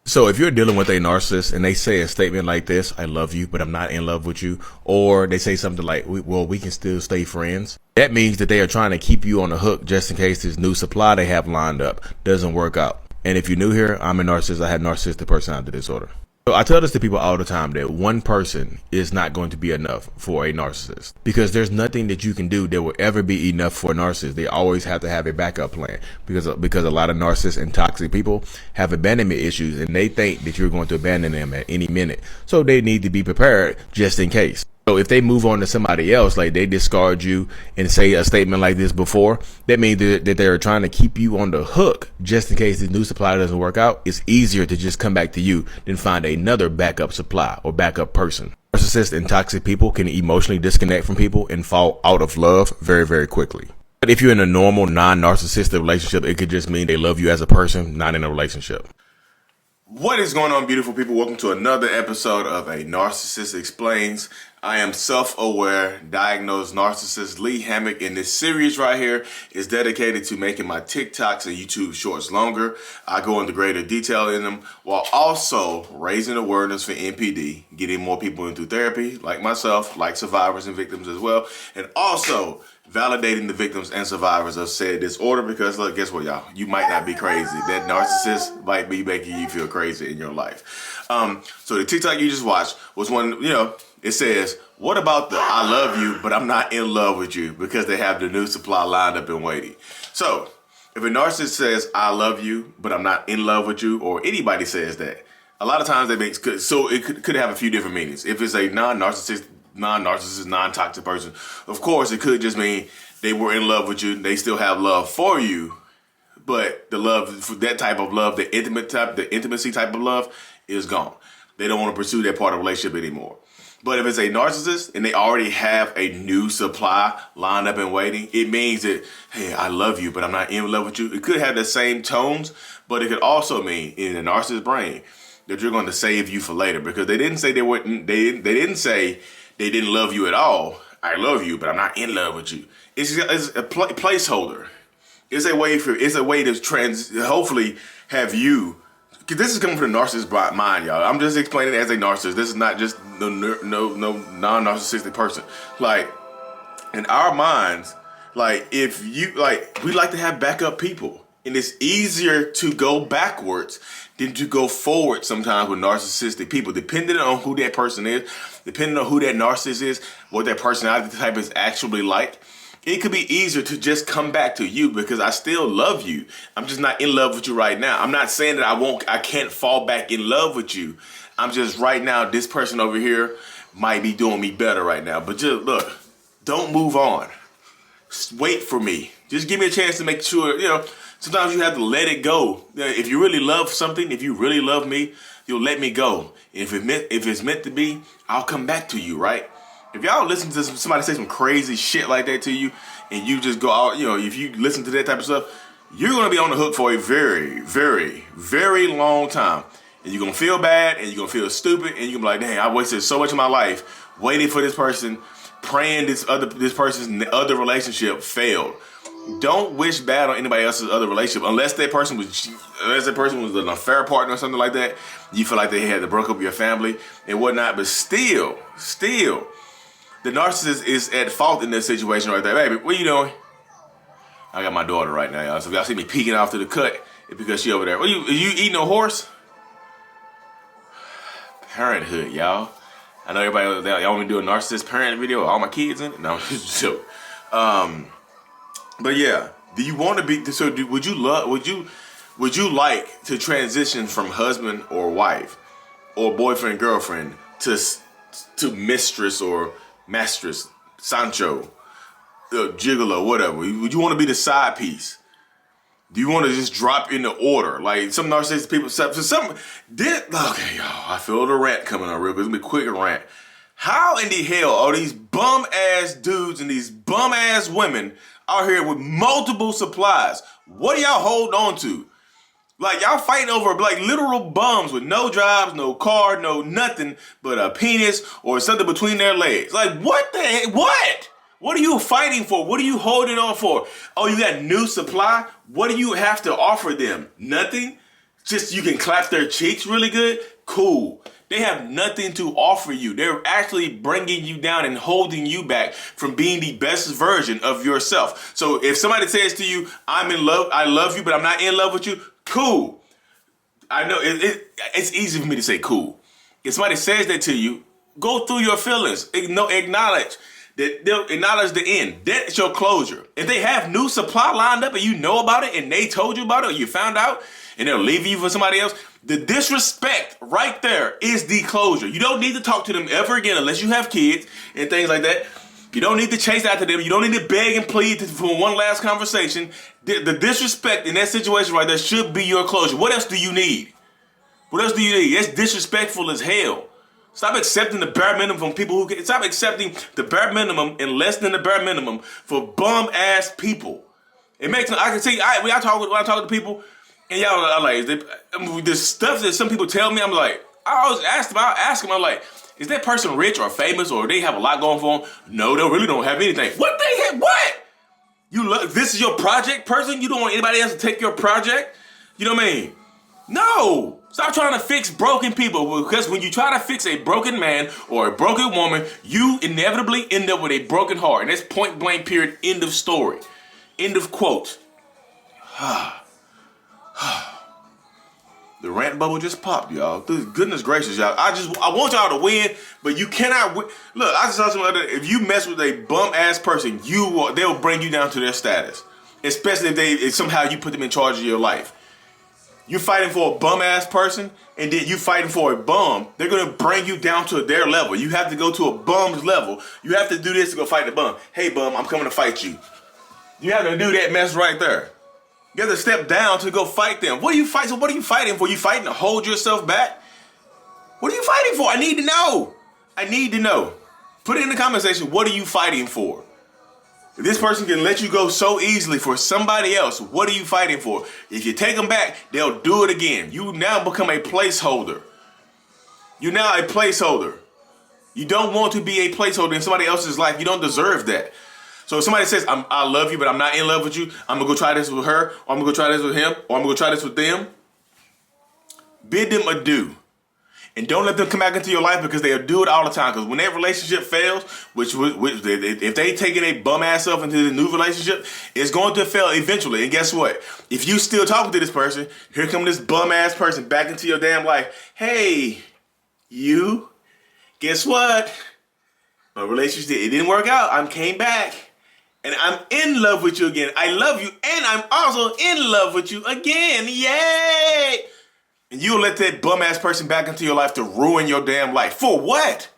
So if you're dealing with a narcissist and they say a statement like this, I love you, but I'm not in love with you, or they say something like, well, we can still stay friends, that means that they are trying to keep you on the hook just in case this new supply they have lined up doesn't work out. And if you're new here, I'm a narcissist. I have narcissistic personality disorder. So I tell this to people all the time that one person is not going to be enough for a narcissist, because there's nothing that you can do that will ever be enough for a narcissist. They always have to have a backup plan, because a lot of narcissists and toxic people have abandonment issues, and they think that you're going to abandon them at any minute. So they need to be prepared just in case. So if they move on to somebody else, like they discard you and say a statement like this before, that means that they're trying to keep you on the hook just in case the new supply doesn't work out. It's easier to just come back to you than find another backup supply or backup person. Narcissists and toxic people can emotionally disconnect from people and fall out of love very, very quickly. But if you're in a normal, non-narcissistic relationship, it could just mean they love you as a person, not in a relationship. What is going on, beautiful people? Welcome to another episode of A Narcissist Explains. I am self-aware, diagnosed narcissist Lee Hammock, and this series right here is dedicated to making my TikToks and YouTube shorts longer. I go into greater detail in them while also raising awareness for NPD, getting more people into therapy like myself, like survivors and victims as well, and also validating the victims and survivors of said disorder, because look, guess what, y'all? You might not be crazy. That narcissist might be making you feel crazy in your life. So the TikTok you just watched was one, it says, what about the I love you, but I'm not in love with you, because they have the new supply lined up and waiting. So if a narcissist says, I love you, but I'm not in love with you, or anybody says that, a lot of times it could have a few different meanings. If it's a non-narcissist, non-toxic person, of course, it could just mean they were in love with you. They still have love for you, but the love, for that type of love, the intimacy type of love is gone. They don't want to pursue that part of the relationship anymore. But if it's a narcissist and they already have a new supply lined up and waiting, it means that, hey, I love you, but I'm not in love with you. It could have the same tones, but it could also mean in the narcissist brain that you're going to save you for later, because they didn't say they wouldn't. They didn't say they didn't love you at all. I love you, but I'm not in love with you. It's a placeholder. It's a way to hopefully have you. This is coming from the narcissist mind, y'all. I'm just explaining it as a narcissist. This is not just no non-narcissistic person. Like, in our minds, like, if you, like, we like to have backup people. And it's easier to go backwards than to go forward sometimes with narcissistic people, depending on who that person is, depending on who that narcissist is, what that personality type is actually like. It could be easier to just come back to you, because I still love you. I'm just not in love with you right now. I'm not saying that I can't fall back in love with you. I'm just right now, this person over here might be doing me better right now. But just look, don't move on. Just wait for me. Just give me a chance to make sure, sometimes you have to let it go. If you really love something, if you really love me, you'll let me go. If it's meant to be, I'll come back to you, right? If y'all listen to somebody say some crazy shit like that to you, and you just go out, if you listen to that type of stuff, you're going to be on the hook for a very, very, very long time. And you're going to feel bad, and you're going to feel stupid, and you're going to be like, dang, I wasted so much of my life waiting for this person, praying this person's other relationship failed. Don't wish bad on anybody else's other relationship unless that person was an affair partner or something like that. You feel like they had to break up your family and whatnot, but still, the narcissist is at fault in this situation right there. Baby, what are you doing? I got my daughter right now, y'all. So if y'all see me peeking off to the cut, it's because she over there. Are you eating a horse? Parenthood, y'all. I know everybody, y'all want me to do a narcissist parent video with all my kids in it? No, just a joke. But yeah, do you want to be? So, would you like to transition from husband or wife, or boyfriend girlfriend to mistress or mistress, Sancho, gigolo, whatever? Would you want to be the side piece? Do you want to just drop in the order? Like some narcissistic people, okay, y'all, I feel the rant coming on real quick. It's gonna be a quick rant. How in the hell are these bum ass dudes and these bum ass women out here with multiple supplies? What do y'all hold on to? Like, y'all fighting over like literal bums with no jobs, no car, no nothing but a penis or something between their legs. Like, what the heck? What? What are you fighting for? What are you holding on for? Oh, you got new supply? What do you have to offer them? Nothing? just you can clap their cheeks really good, cool. They have nothing to offer you. They're actually bringing you down and holding you back from being the best version of yourself. So if somebody says to you, I'm in love, I love you, but I'm not in love with you, cool. I know it's easy for me to say cool. If somebody says that to you, go through your feelings. Acknowledge that they'll acknowledge the end. That's your closure. If they have new supply lined up and you know about it and they told you about it or you found out and they'll leave you for somebody else, the disrespect right there is the closure. You don't need to talk to them ever again unless you have kids and things like that. You don't need to chase after them. You don't need to beg and plead for one last conversation. The disrespect in that situation right there should be your closure. What else do you need? What else do you need? It's disrespectful as hell. Stop accepting the bare minimum from people who stop accepting the bare minimum and less than the bare minimum for bum ass people. It makes I can see when I talk to people and y'all are like the stuff that some people tell me. I'm like, I always ask them. I'm like, is that person rich or famous or they have a lot going for them? No, they really don't have anything. What they have? What? This is your project person? You don't want anybody else to take your project? You know what I mean? No. Stop trying to fix broken people, because when you try to fix a broken man or a broken woman, you inevitably end up with a broken heart. And that's point blank period. End of story. End of quote. The rant bubble just popped, y'all. Goodness gracious, y'all. I want y'all to win, but you cannot win. Look, I just saw something like that. If you mess with a bum ass person, they'll bring you down to their status. Especially if somehow you put them in charge of your life. You're fighting for a bum ass person, and then you fighting for a bum. They're gonna bring you down to their level. You have to go to a bum's level. You have to do this to go fight the bum. Hey bum, I'm coming to fight you. You have to do that mess right there. You have to step down to go fight them. What are you fighting? So what are you fighting for? You fighting to hold yourself back? What are you fighting for? I need to know. I need to know. Put it in the comment section. What are you fighting for? If this person can let you go so easily for somebody else, what are you fighting for? If you take them back, they'll do it again. You now become a placeholder. You're now a placeholder. You don't want to be a placeholder in somebody else's life. You don't deserve that. So if somebody says, I love you, but I'm not in love with you, I'm going to go try this with her, or I'm going to go try this with him, or I'm going to go try this with them, bid them adieu. And don't let them come back into your life, because they'll do it all the time. Because when that relationship fails, which if they taking a bum ass up into the new relationship, it's going to fail eventually. And guess what? If you still talking to this person, here come this bum ass person back into your damn life. Hey, you, guess what? My relationship, it didn't work out. I came back. And I'm in love with you again. I love you, and I'm also in love with you again. Yay! And you'll let that bum-ass person back into your life to ruin your damn life. For what?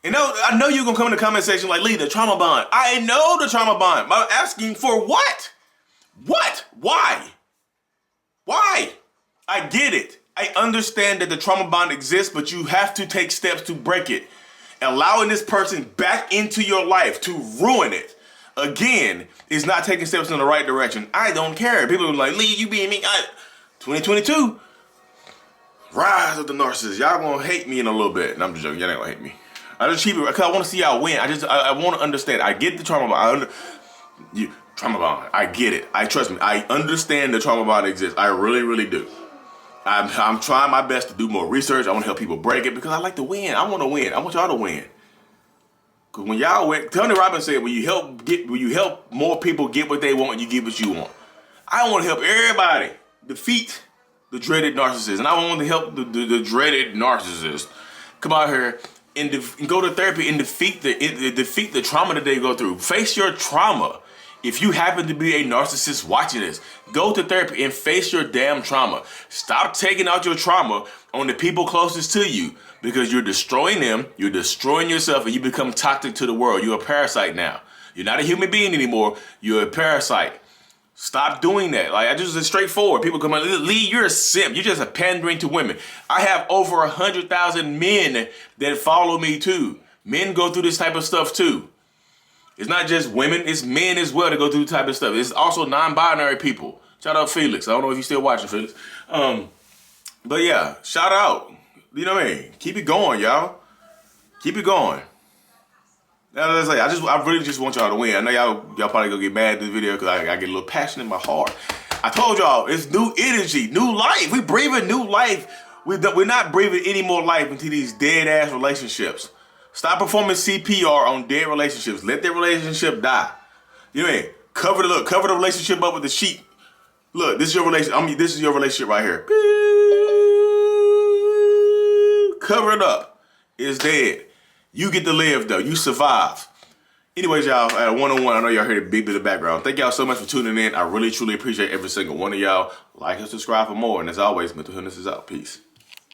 You know, I know you're going to come in the comment section like, Lee, the trauma bond. I know the trauma bond. I'm asking for what? What? Why? Why? I get it. I understand that the trauma bond exists, but you have to take steps to break it. Allowing this person back into your life to ruin it again is not taking steps in the right direction. I don't care. People are like, Lee, you being me. 2022. Rise of the narcissist. Y'all gonna hate me in a little bit. And I'm just joking. Y'all ain't gonna hate me. I just keep it because I want to see y'all win. I want to understand. I get the trauma bond. Trauma bond. I get it. Trust me. I understand the trauma bond exists. I really, really do. I'm trying my best to do more research. I want to help people break it because I like to win. I want to win. I want y'all to win. Cause when y'all win, Tony Robbins said, when you help more people get what they want, you get what you want. I want to help everybody defeat the dreaded narcissist, and I want to help the dreaded narcissist come out here and go to therapy and defeat the trauma that they go through. Face your trauma. If you happen to be a narcissist watching this, go to therapy and face your damn trauma. Stop taking out your trauma on the people closest to you, because you're destroying them, you're destroying yourself, and you become toxic to the world. You're a parasite now. You're not a human being anymore. You're a parasite. Stop doing that. Like, I just it's straightforward. People come out, Lee, you're a simp. You're just a pandering to women. I have over 100,000 men that follow me too. Men go through this type of stuff too. It's not just women, it's men as well that go through the type of stuff. It's also non-binary people. Shout out Felix. I don't know if you're still watching, Felix. But yeah, shout out. You know what I mean? Keep it going, y'all. Keep it going. I really just want y'all to win. I know y'all probably gonna get mad at this video because I get a little passion in my heart. I told y'all, it's new energy, new life. We breathing new life. We're not breathing any more life into these dead-ass relationships. Stop performing CPR on dead relationships. Let their relationship die. You know what I mean? Cover the relationship up with the sheet. Look, this is your relationship. This is your relationship right here. Cover it up. It's dead. You get to live though. You survive. Anyways, y'all, at a one-on-one, I know y'all heard a big bit of background. Thank y'all so much for tuning in. I really, truly appreciate every single one of y'all. Like and subscribe for more. And as always, mental illness is out. Peace.